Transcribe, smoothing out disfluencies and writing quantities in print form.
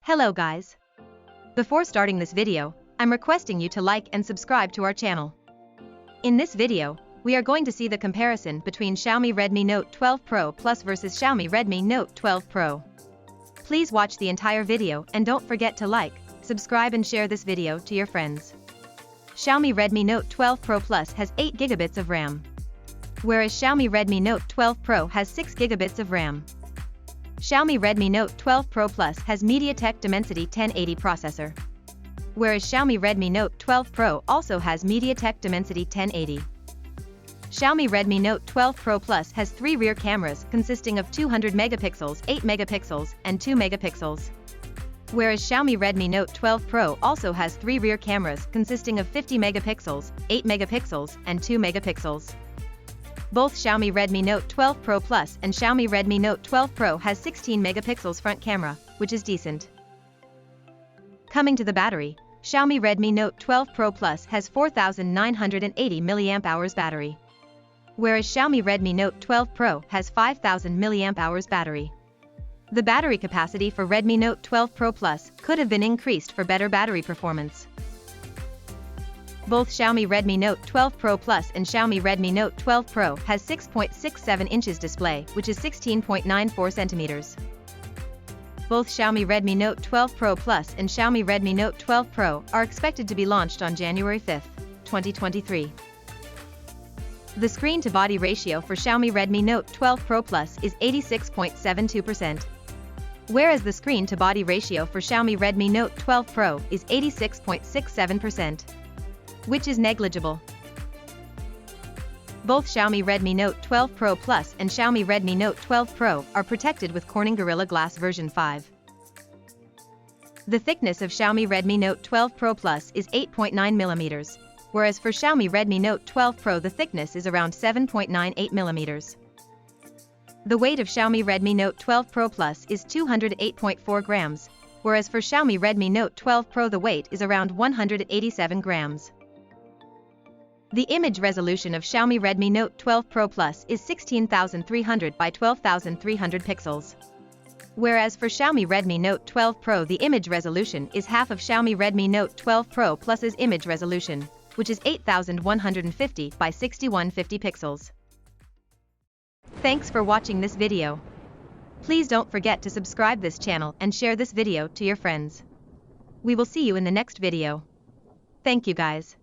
Hello guys. Before starting this video, I'm requesting you to like and subscribe to our channel. In this video, we are going to see the comparison between Xiaomi Redmi Note 12 Pro Plus versus Xiaomi Redmi Note 12 Pro. Please watch the entire video and don't forget to like, subscribe and share this video to your friends. Xiaomi Redmi Note 12 Pro Plus has 8 GB of RAM, whereas Xiaomi Redmi Note 12 Pro has 6 GB of RAM. Xiaomi Redmi Note 12 Pro Plus has MediaTek Dimensity 1080 processor, whereas Xiaomi Redmi Note 12 Pro also has MediaTek Dimensity 1080. Xiaomi Redmi Note 12 Pro Plus has 3 rear cameras consisting of 200 megapixels, 8 megapixels, and 2 megapixels, whereas Xiaomi Redmi Note 12 Pro also has 3 rear cameras consisting of 50 megapixels, 8 megapixels, and 2 megapixels. Both Xiaomi Redmi Note 12 Pro Plus and Xiaomi Redmi Note 12 Pro has 16 megapixels front camera, which is decent. Coming to the battery, Xiaomi Redmi Note 12 Pro Plus has 4980 mAh battery, whereas Xiaomi Redmi Note 12 Pro has 5000 mAh battery. The battery capacity for Redmi Note 12 Pro Plus could have been increased for better battery performance. Both Xiaomi Redmi Note 12 Pro Plus and Xiaomi Redmi Note 12 Pro has 6.67 inches display, which is 16.94 centimeters. Both Xiaomi Redmi Note 12 Pro Plus and Xiaomi Redmi Note 12 Pro are expected to be launched on January 5, 2023. The screen-to-body ratio for Xiaomi Redmi Note 12 Pro Plus is 86.72%, whereas the screen-to-body ratio for Xiaomi Redmi Note 12 Pro is 86.67%. which is negligible. Both Xiaomi Redmi Note 12 Pro Plus and Xiaomi Redmi Note 12 Pro are protected with Corning Gorilla Glass version 5. The thickness of Xiaomi Redmi Note 12 Pro Plus is 8.9 mm, whereas for Xiaomi Redmi Note 12 Pro the thickness is around 7.98 mm. The weight of Xiaomi Redmi Note 12 Pro Plus is 208.4 grams, whereas for Xiaomi Redmi Note 12 Pro the weight is around 187 grams. The image resolution of Xiaomi Redmi Note 12 Pro Plus is 16300 by 12300 pixels, whereas for Xiaomi Redmi Note 12 Pro the image resolution is half of Xiaomi Redmi Note 12 Pro Plus's image resolution, which is 8150 by 6150 pixels. Thanks for watching this video. Please don't forget to subscribe this channel and share this video to your friends. We will see you in the next video. Thank you guys.